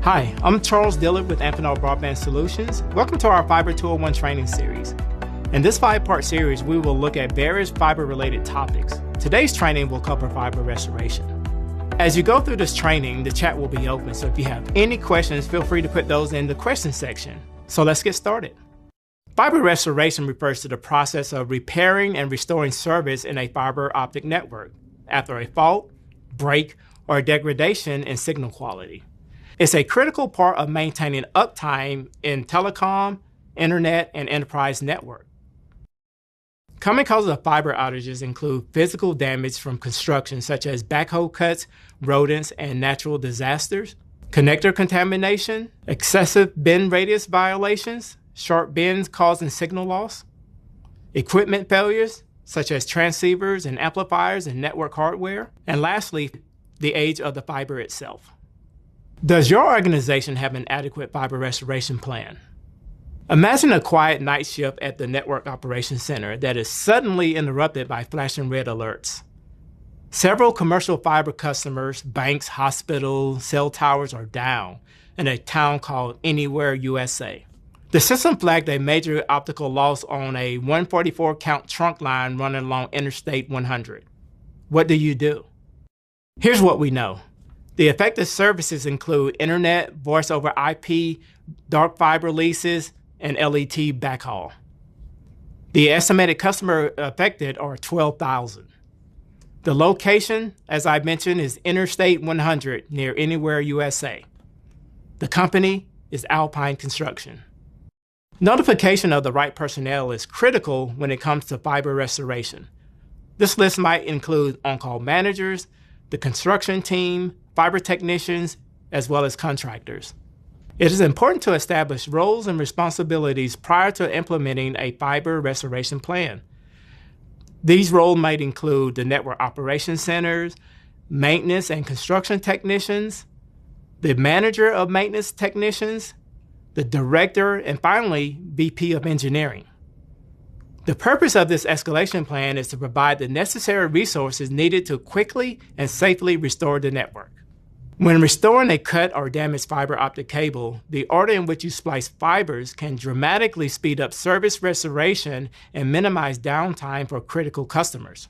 Hi, I'm Charles Dillard with Amphenol Broadband Solutions. Welcome to our Fiber 201 training series. In this 5-part series, we will look at various fiber-related topics. Today's training will cover fiber restoration. As you go through this training, the chat will be open, so if you have any questions, feel free to put those in the question section. So let's get started. Fiber restoration refers to the process of repairing and restoring service in a fiber optic network after a fault, break, or degradation in signal quality. It's a critical part of maintaining uptime in telecom, internet, and enterprise network. Common causes of fiber outages include physical damage from construction such as backhoe cuts, rodents, and natural disasters, connector contamination, excessive bend radius violations, sharp bends causing signal loss, equipment failures such as transceivers and amplifiers and network hardware, and lastly, the age of the fiber itself. Does your organization have an adequate fiber restoration plan? Imagine a quiet night shift at the Network Operations Center that is suddenly interrupted by flashing red alerts. Several commercial fiber customers, banks, hospitals, cell towers are down in a town called Anywhere, USA. The system flagged a major optical loss on a 144 count trunk line running along Interstate 100. What do? Here's what we know. The affected services include internet, voice over IP, dark fiber leases, and LET backhaul. The estimated customer affected are 12,000. The location, as I mentioned, is Interstate 100 near Anywhere, USA. The company is Alpine Construction. Notification of the right personnel is critical when it comes to fiber restoration. This list might include on-call managers, the construction team, fiber technicians, as well as contractors. It is important to establish roles and responsibilities prior to implementing a fiber restoration plan. These roles might include the network operations centers, maintenance and construction technicians, the manager of maintenance technicians, the director, and finally, VP of engineering. The purpose of this escalation plan is to provide the necessary resources needed to quickly and safely restore the network. When restoring a cut or damaged fiber optic cable, the order in which you splice fibers can dramatically speed up service restoration and minimize downtime for critical customers.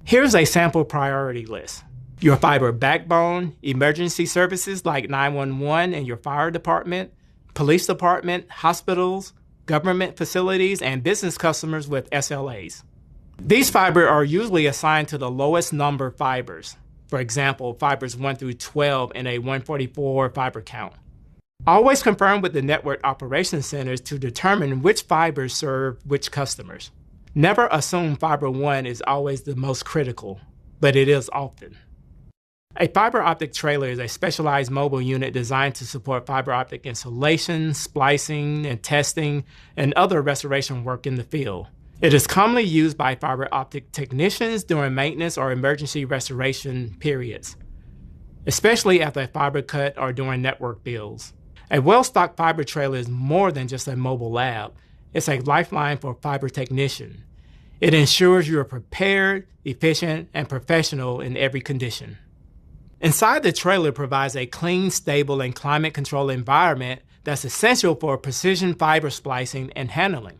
Here's a sample priority list. Your fiber backbone, emergency services like 911 and your fire department, police department, hospitals, government facilities, and business customers with SLAs. These fibers are usually assigned to the lowest number fibers. For example, fibers 1 through 12 in a 144 fiber count. Always confirm with the network operations centers to determine which fibers serve which customers. Never assume fiber 1 is always the most critical, but it is often. A fiber optic trailer is a specialized mobile unit designed to support fiber optic installation, splicing, and testing, and other restoration work in the field. It is commonly used by fiber optic technicians during maintenance or emergency restoration periods, especially after a fiber cut or during network builds. A well-stocked fiber trailer is more than just a mobile lab. It's a lifeline for fiber technician. It ensures you are prepared, efficient, and professional in every condition. Inside the trailer provides a clean, stable, and climate-controlled environment that's essential for precision fiber splicing and handling.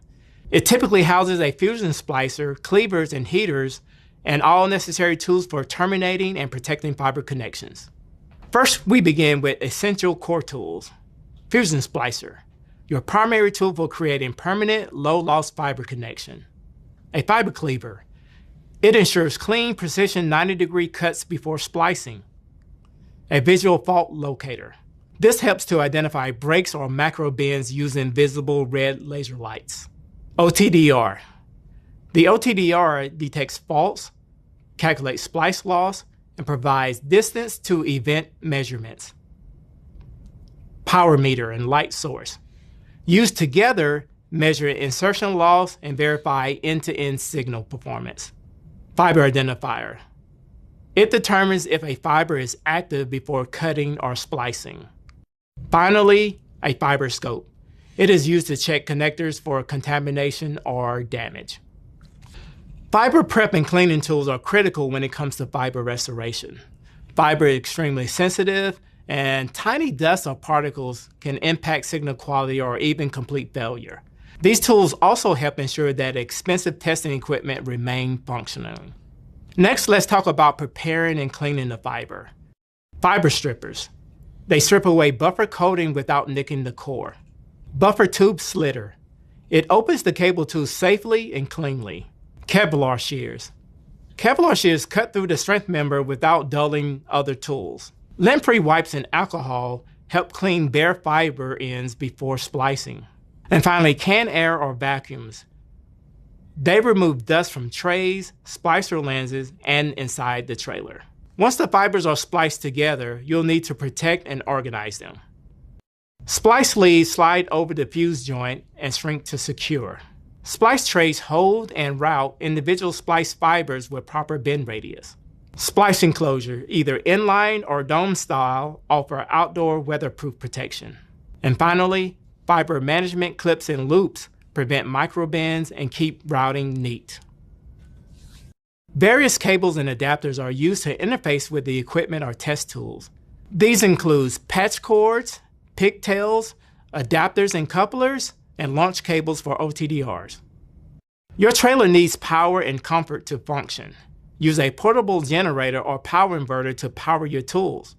It typically houses a fusion splicer, cleavers, and heaters, and all necessary tools for terminating and protecting fiber connections. First, we begin with essential core tools. Fusion splicer, your primary tool for creating permanent, low-loss fiber connection. A fiber cleaver. It ensures clean, precision 90-degree cuts before splicing. A visual fault locator. This helps to identify breaks or macro bends using visible red laser lights. OTDR. The OTDR detects faults, calculates splice loss, and provides distance to event measurements. Power meter and light source. Used together, measure insertion loss and verify end-to-end signal performance. Fiber identifier. It determines if a fiber is active before cutting or splicing. Finally, a fiber scope. It is used to check connectors for contamination or damage. Fiber prep and cleaning tools are critical when it comes to fiber restoration. Fiber is extremely sensitive and tiny dust or particles can impact signal quality or even complete failure. These tools also help ensure that expensive testing equipment remain functional. Next, let's talk about preparing and cleaning the fiber. Fiber strippers. They strip away buffer coating without nicking the core. Buffer tube slitter. It opens the cable tube safely and cleanly. Kevlar shears. Kevlar shears cut through the strength member without dulling other tools. Lint-free wipes and alcohol help clean bare fiber ends before splicing. And finally, can air or vacuums. They remove dust from trays, splicer lenses, and inside the trailer. Once the fibers are spliced together, you'll need to protect and organize them. Splice sleeves slide over the fuse joint and shrink to secure. Splice trays hold and route individual splice fibers with proper bend radius. Splice enclosure, either inline or dome style, offer outdoor weatherproof protection. And finally, fiber management clips and loops prevent microbends and keep routing neat. Various cables and adapters are used to interface with the equipment or test tools. These include patch cords, pigtails, adapters and couplers, and launch cables for OTDRs. Your trailer needs power and comfort to function. Use a portable generator or power inverter to power your tools.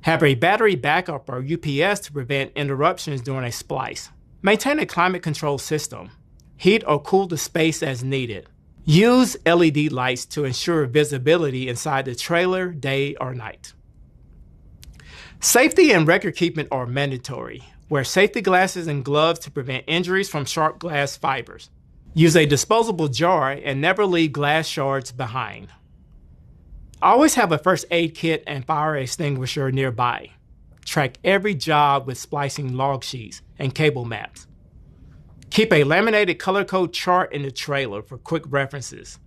Have a battery backup or UPS to prevent interruptions during a splice. Maintain a climate control system. Heat or cool the space as needed. Use LED lights to ensure visibility inside the trailer, day or night. Safety and record keeping are mandatory. Wear safety glasses and gloves to prevent injuries from sharp glass fibers. Use a disposable jar and never leave glass shards behind. Always have a first aid kit and fire extinguisher nearby. Track every job with splicing log sheets and cable maps. Keep a laminated color code chart in the trailer for quick references.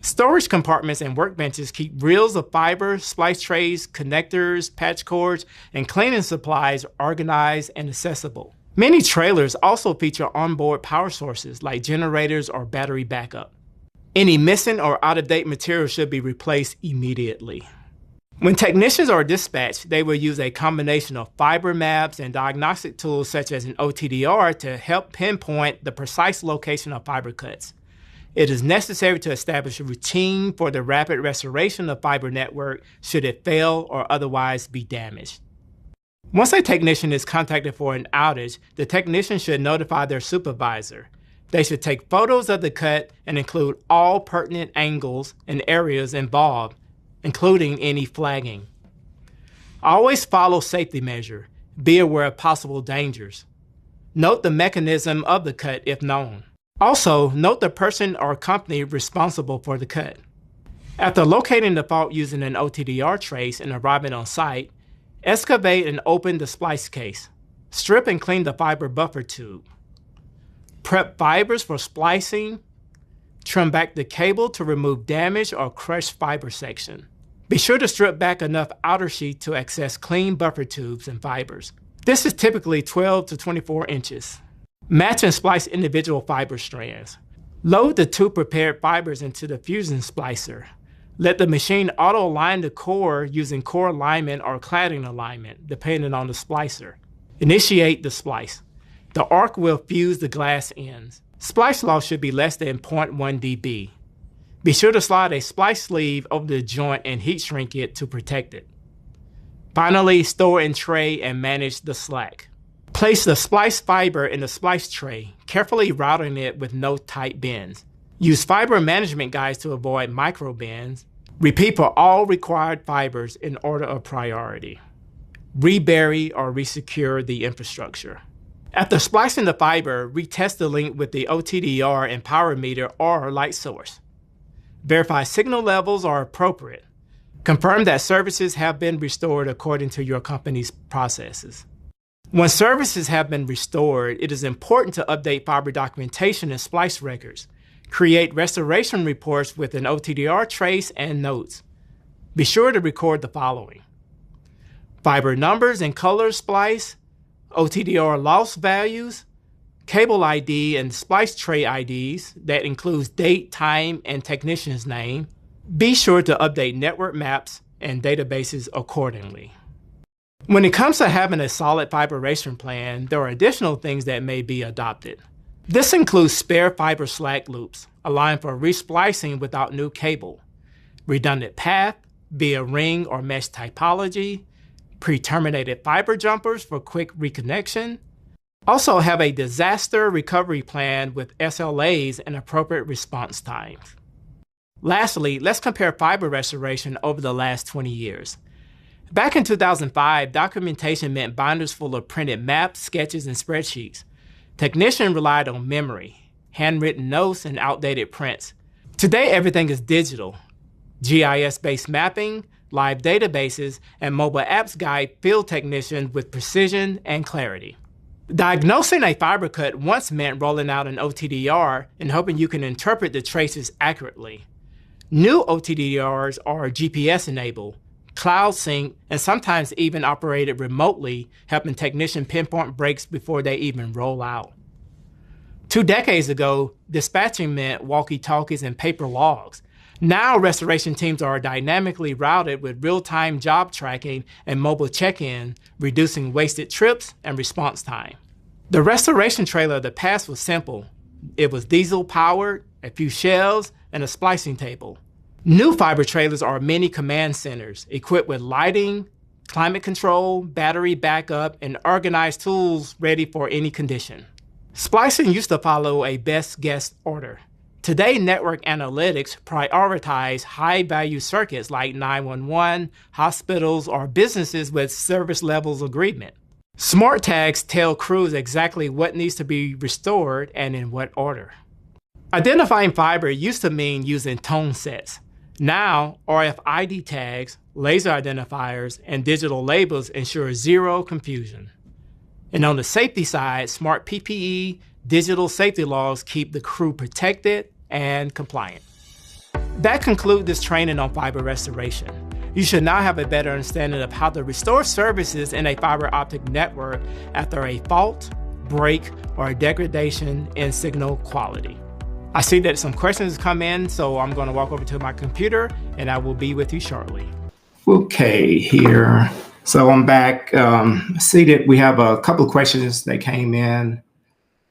Storage compartments and workbenches keep reels of fiber, splice trays, connectors, patch cords, and cleaning supplies organized and accessible. Many trailers also feature onboard power sources like generators or battery backup. Any missing or out-of-date material should be replaced immediately. When technicians are dispatched, they will use a combination of fiber maps and diagnostic tools such as an OTDR to help pinpoint the precise location of fiber cuts. It is necessary to establish a routine for the rapid restoration of fiber network should it fail or otherwise be damaged. Once a technician is contacted for an outage, the technician should notify their supervisor. They should take photos of the cut and include all pertinent angles and areas involved, including any flagging. Always follow safety measures. Be aware of possible dangers. Note the mechanism of the cut if known. Also, note the person or company responsible for the cut. After locating the fault using an OTDR trace and arriving on site, excavate and open the splice case. Strip and clean the fiber buffer tube. Prep fibers for splicing. Trim back the cable to remove damaged or crushed fiber section. Be sure to strip back enough outer sheet to access clean buffer tubes and fibers. This is typically 12 to 24 inches. Match and splice individual fiber strands. Load the two prepared fibers into the fusion splicer. Let the machine auto-align the core using core alignment or cladding alignment, depending on the splicer. Initiate the splice. The arc will fuse the glass ends. Splice loss should be less than 0.1 dB. Be sure to slide a splice sleeve over the joint and heat shrink it to protect it. Finally, store in tray and manage the slack. Place the splice fiber in the splice tray, carefully routing it with no tight bends. Use fiber management guides to avoid micro bends. Repeat for all required fibers in order of priority. Rebury or resecure the infrastructure. After splicing the fiber, retest the link with the OTDR and power meter or light source. Verify signal levels are appropriate. Confirm that services have been restored according to your company's processes. When services have been restored, it is important to update fiber documentation and splice records. Create restoration reports with an OTDR trace and notes. Be sure to record the following: fiber numbers and color splice, OTDR loss values, cable ID and splice tray IDs that includes date, time, and technician's name. Be sure to update network maps and databases accordingly. When it comes to having a solid fiber racing plan, there are additional things that may be adopted. This includes spare fiber slack loops, allowing for resplicing without new cable, redundant path via ring or mesh typology, pre-terminated fiber jumpers for quick reconnection. Also have a disaster recovery plan with SLAs and appropriate response times. Lastly, let's compare fiber restoration over the last 20 years. Back in 2005, documentation meant binders full of printed maps, sketches, and spreadsheets. Technicians relied on memory, handwritten notes, and outdated prints. Today, everything is digital. GIS-based mapping, live databases, and mobile apps guide field technicians with precision and clarity. Diagnosing a fiber cut once meant rolling out an OTDR and hoping you can interpret the traces accurately. New OTDRs are GPS-enabled, cloud sync, and sometimes even operated remotely, helping technicians pinpoint breaks before they even roll out. 2 decades ago, dispatching meant walkie-talkies and paper logs. Now, restoration teams are dynamically routed with real-time job tracking and mobile check-in, reducing wasted trips and response time. The restoration trailer of the past was simple. It was diesel-powered, a few shelves, and a splicing table. New fiber trailers are mini command centers equipped with lighting, climate control, battery backup, and organized tools ready for any condition. Splicing used to follow a best guess order. Today, network analytics prioritize high-value circuits like 911, hospitals, or businesses with service levels agreement. Smart tags tell crews exactly what needs to be restored and in what order. Identifying fiber used to mean using tone sets. Now, RFID tags, laser identifiers, and digital labels ensure zero confusion. And on the safety side, smart PPE, digital safety logs keep the crew protected and compliant. That concludes this training on fiber restoration. You should now have a better understanding of how to restore services in a fiber optic network after a fault, break, or a degradation in signal quality. I see that some questions come in, so I'm going to walk over to my computer and I will be with you shortly. Okay, here. So I'm back. See that we have a couple of questions that came in.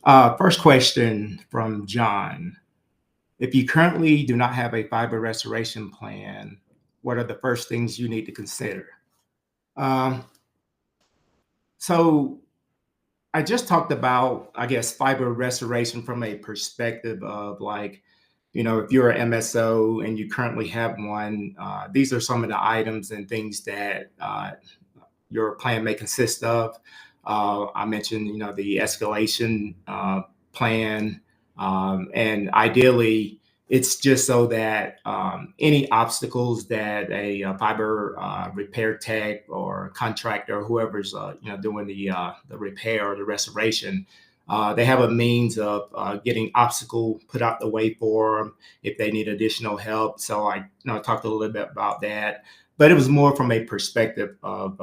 First question from John. If you currently do not have a fiber restoration plan, what are the first things you need to consider? So I just talked about, I guess, fiber restoration from a perspective of like, you know, if you're an MSO and you currently have one, these are some of the items and things that your plan may consist of. I mentioned, you know, the escalation plan, and ideally, it's just so that any obstacles that a fiber repair tech or contractor, or whoever's you know, doing the repair or the restoration, they have a means of getting obstacle put out the way for them if they need additional help. So I talked a little bit about that, but it was more from a perspective of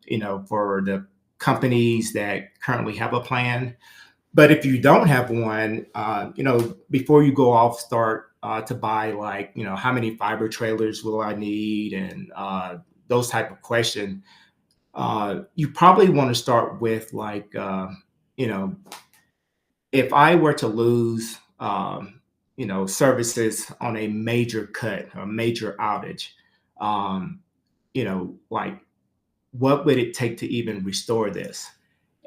you know, for the companies that currently have a plan. But if you don't have one, you know, before you go off, start to buy, like, you know, how many fiber trailers will I need, and those type of questions. You probably want to start with like, you know, if I were to lose, you know, services on a major cut or major outage, you know, like, what would it take to even restore this?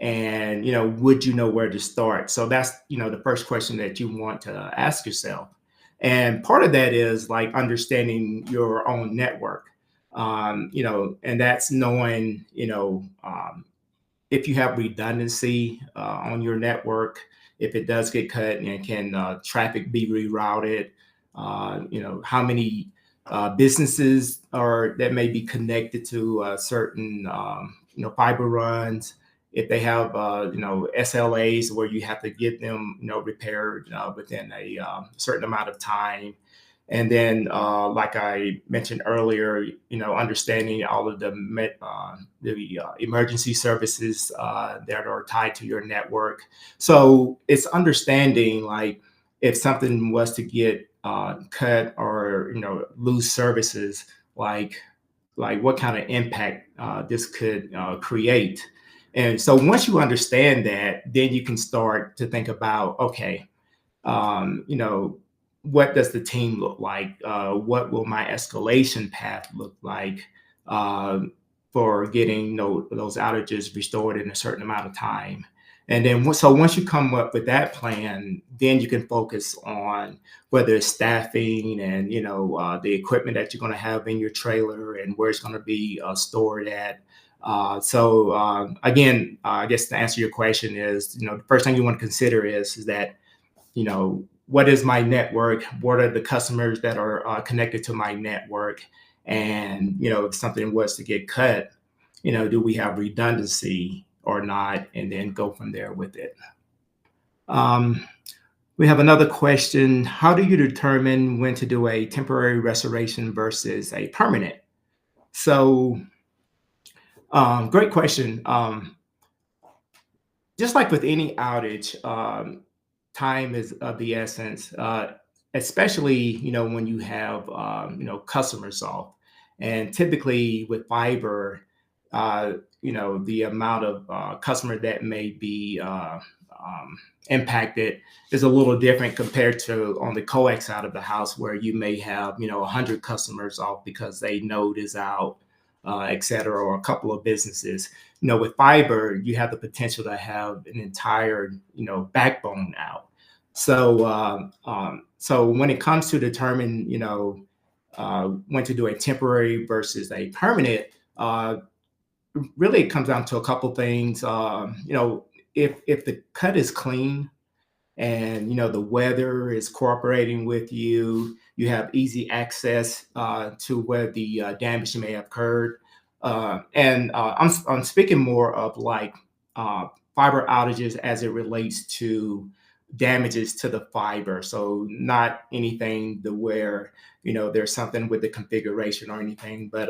And, you know, would you know where to start? So that's, you know, the first question that you want to ask yourself. And part of that is like understanding your own network, you know, and that's knowing, you know, if you have redundancy on your network, if it does get cut, and can traffic be rerouted, you know, how many businesses are that may be connected to certain, you know, fiber runs. If they have, you know, SLAs where you have to get them, you know, repaired within a certain amount of time. And then, like I mentioned earlier, you know, understanding all of the emergency services that are tied to your network. So it's understanding, like, if something was to get cut or, you know, lose services, like, like what kind of impact this could create. And so once you understand that, then you can start to think about, okay, you know, what does the team look like? What will my escalation path look like uh, for getting, those outages restored in a certain amount of time? And then, so once you come up with that plan, then you can focus on whether it's staffing and the equipment that you're going to have in your trailer and where it's going to be stored at. Again, I guess to answer your question is, the first thing you want to consider is that what is my network? What are the customers that are connected to my network? And, if something was to get cut, do we have redundancy or not? And then go from there with it. We have another question. How do you determine when to do a temporary restoration versus a permanent? So, great question. Just like with any outage, time is of the essence, especially when you have customers off, and typically with fiber, the amount of customer that may be impacted is a little different compared to on the coax side of the house, where you may have 100 customers off because they node is out, et cetera, or a couple of businesses. With fiber, you have the potential to have an entire, backbone out. So, so when it comes to determine, when to do a temporary versus a permanent, really it comes down to a couple things. If the cut is clean and the weather is cooperating with you, you have easy access to where the damage may have occurred. I'm speaking more of like fiber outages as it relates to damages to the fiber. So not anything to where there's something with the configuration or anything, but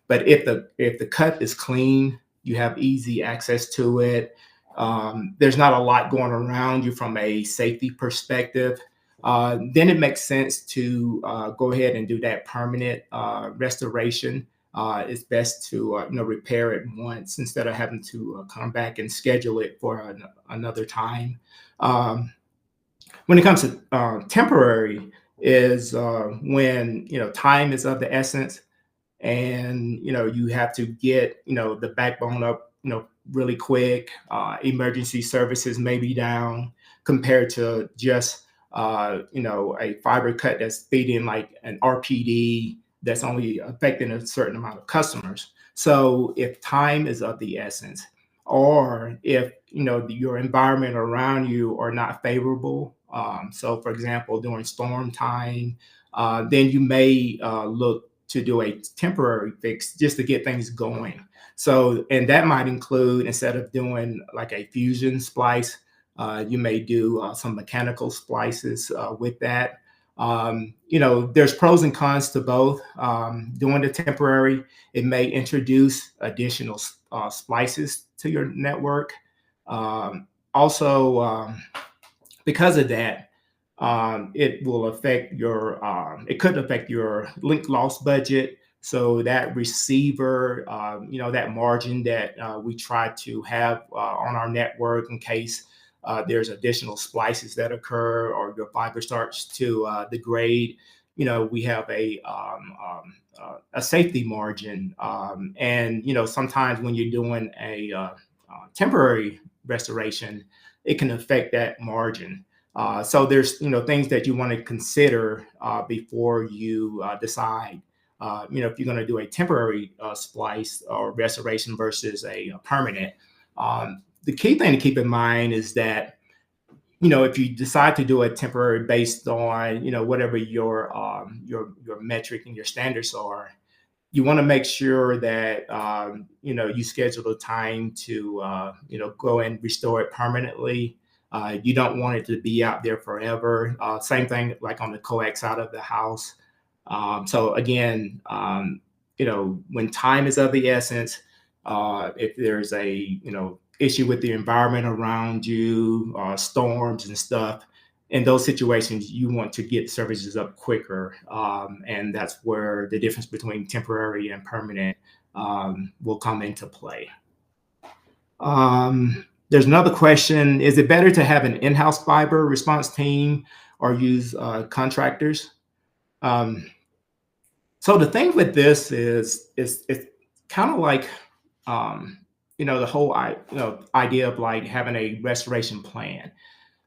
if the cut is clean, you have easy access to it. There's not a lot going around you from a safety perspective. Then it makes sense to go ahead and do that permanent restoration. It's best to repair it once instead of having to come back and schedule it for another time. When it comes to temporary, is when time is of the essence, and you have to get the backbone up really quick. Emergency services may be down compared to just a fiber cut that's feeding like an RPD that's only affecting a certain amount of customers. So if time is of the essence, or if your environment around you are not favorable, so for example during storm time, then you may look to do a temporary fix just to get things going. So, and that might include, instead of doing like a fusion splice, you may do some mechanical splices with that. There's pros and cons to both. Doing the temporary, it may introduce additional splices to your network. Also, because of that, it will affect it could affect your link loss budget. So that receiver, that margin that we try to have on our network in case there's additional splices that occur or your fiber starts to degrade, we have a safety margin. And sometimes when you're doing a temporary restoration, it can affect that margin. So there's things that you want to consider before you decide if you're going to do a temporary splice or restoration versus a permanent. The key thing to keep in mind is that if you decide to do a temporary based on whatever your metric and your standards are, you want to make sure that you schedule the time to go and restore it permanently. You don't want it to be out there forever. Same thing like on the coax side of the house. So again, when time is of the essence, if there's a issue with the environment around you, storms and stuff, in those situations, you want to get services up quicker. And that's where the difference between temporary and permanent will come into play. There's another question. Is it better to have an in-house fiber response team or use contractors? So the thing with this is it's kind of like, the whole idea of like having a restoration plan.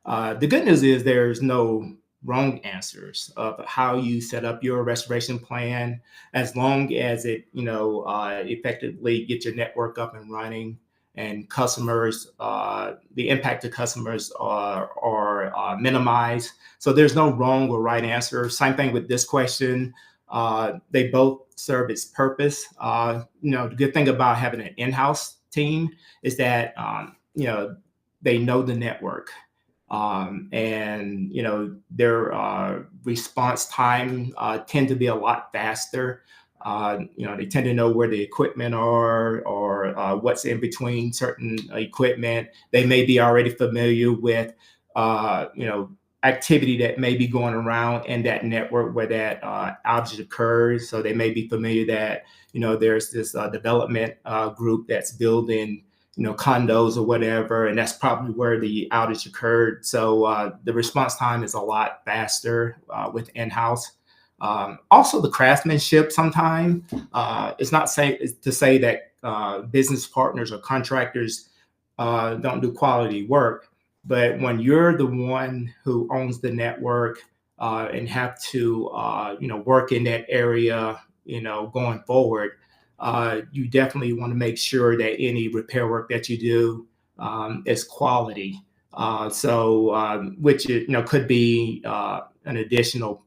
The good news is there's no wrong answers of how you set up your restoration plan, as long as it, effectively get your network up and running and customers, the impact to customers are minimized. So there's no wrong or right answer. Same thing with this question. They both serve its purpose. The good thing about having an in-house team is that, they know the network. And their response time tend to be a lot faster. They tend to know where the equipment are or what's in between certain equipment. They may be already familiar with activity that may be going around in that network where that outage occurs. So they may be familiar that there's this development group that's building condos or whatever, and that's probably where the outage occurred. So the response time is a lot faster with in-house. Also, the craftsmanship sometimes it's not to say that business partners or contractors don't do quality work, but when you're the one who owns the network and have to work in that area, going forward, you definitely want to make sure that any repair work that you do is quality. Which could be an additional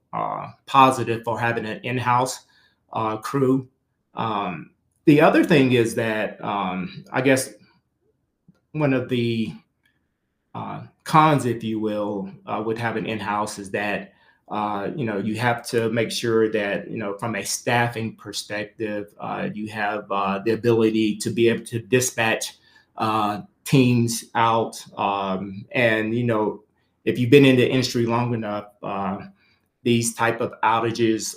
positive for having an in-house crew. The other thing is that I guess one of the cons, if you will, with having in-house is that you have to make sure that from a staffing perspective, you have the ability to be able to dispatch teams out. And if you've been in the industry long enough, these type of outages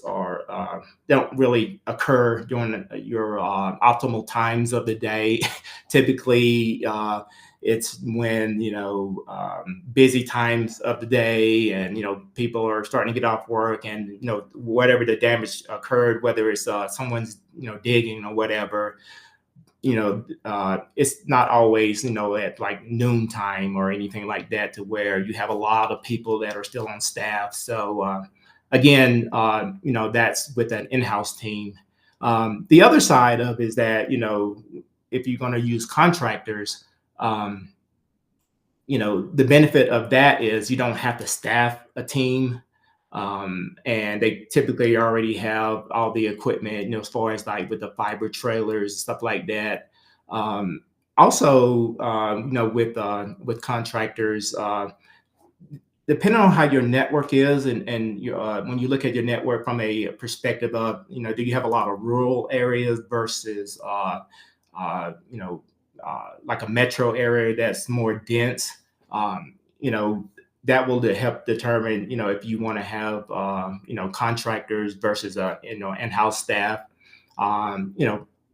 don't really occur during your optimal times of the day. Typically, it's when busy times of the day, and people are starting to get off work, and whatever the damage occurred, whether it's someone's digging or whatever, it's not always at like noontime or anything like that, to where you have a lot of people that are still on staff. So again, that's with an in-house team. The other side of is that if you're going to use contractors, the benefit of that is you don't have to staff a team, and they typically already have all the equipment, as far as like with the fiber trailers, stuff like that. Also, with contractors, depending on how your network is, and when you look at your network from a perspective of, do you have a lot of rural areas versus, like a metro area that's more dense, that will help determine, if you want to have, contractors versus, in-house staff.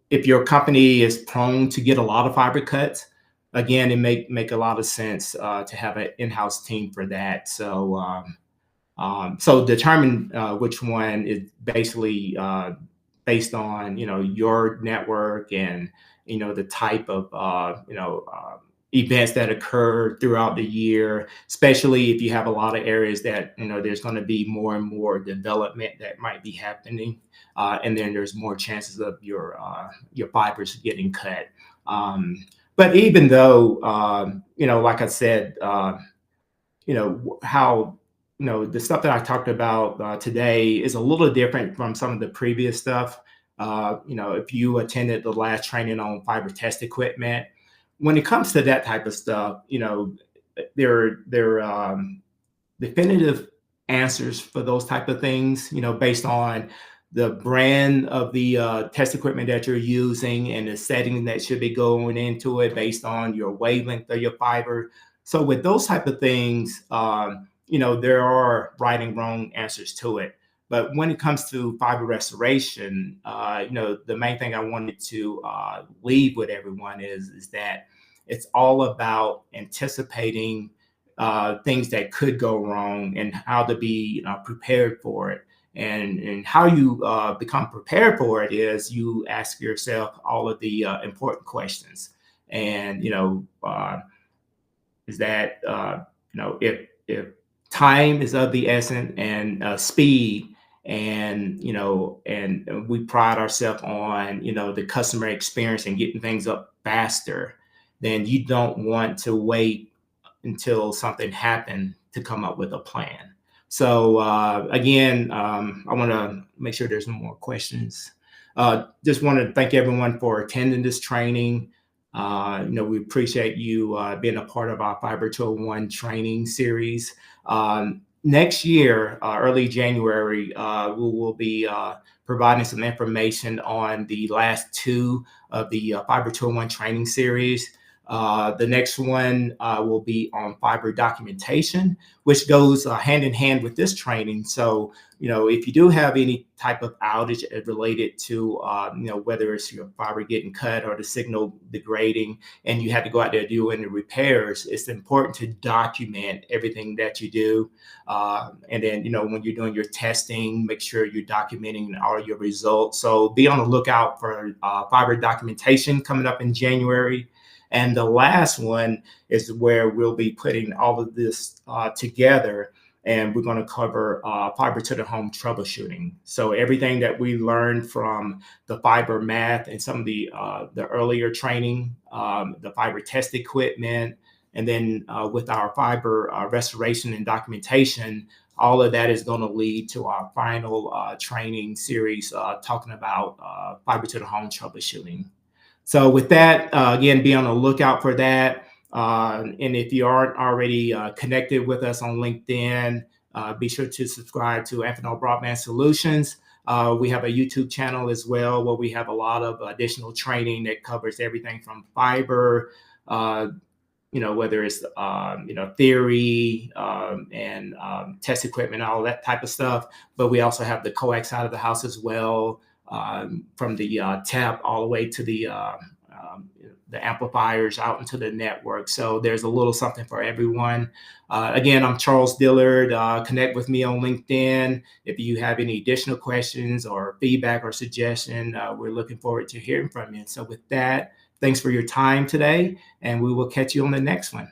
If your company is prone to get a lot of fiber cuts, again, it make a lot of sense to have an in-house team for that. So, so determine which one is basically based on, your network and, the type of, events that occur throughout the year, especially if you have a lot of areas that, there's going to be more and more development that might be happening. And then there's more chances of your fibers getting cut. But even though, like I said, how, the stuff that I talked about today is a little different from some of the previous stuff. If you attended the last training on fiber test equipment, when it comes to that type of stuff, there are definitive answers for those type of things, based on the brand of the test equipment that you're using and the setting that should be going into it based on your wavelength of your fiber. So with those type of things, there are right and wrong answers to it. But when it comes to fiber restoration, the main thing I wanted to leave with everyone is that it's all about anticipating things that could go wrong and how to be prepared for it. And how you become prepared for it is you ask yourself all of the important questions. And is that if time is of the essence and speed, and and we pride ourselves on the customer experience and getting things up faster, then you don't want to wait until something happened to come up with a plan. So again, I want to make sure there's no more questions. Just want to thank everyone for attending this training. We appreciate you being a part of our Fiber 201 training series. Next year, early January, we will be providing some information on the last two of the Fiber 201 training series. The next one will be on fiber documentation, which goes hand in hand with this training. So, if you do have any type of outage related to, whether it's your fiber getting cut or the signal degrading, and you have to go out there and do any repairs, it's important to document everything that you do. And then, when you're doing your testing, make sure you're documenting all your results. So be on the lookout for fiber documentation coming up in January. And the last one is where we'll be putting all of this together, and we're going to cover fiber to the home troubleshooting. So everything that we learned from the fiber math and some of the earlier training, the fiber test equipment, and then with our fiber restoration and documentation, all of that is going to lead to our final training series talking about fiber to the home troubleshooting. So with that, again, be on the lookout for that. And if you aren't already connected with us on LinkedIn, be sure to subscribe to Amphenol Broadband Solutions. We have a YouTube channel as well, where we have a lot of additional training that covers everything from fiber, whether it's, theory and test equipment, all that type of stuff. But we also have the coax side of the house as well. From the tap all the way to the amplifiers out into the network. So there's a little something for everyone. Again, I'm Charles Dillard. Connect with me on LinkedIn. If you have any additional questions or feedback or suggestion, we're looking forward to hearing from you. So with that, thanks for your time today, and we will catch you on the next one.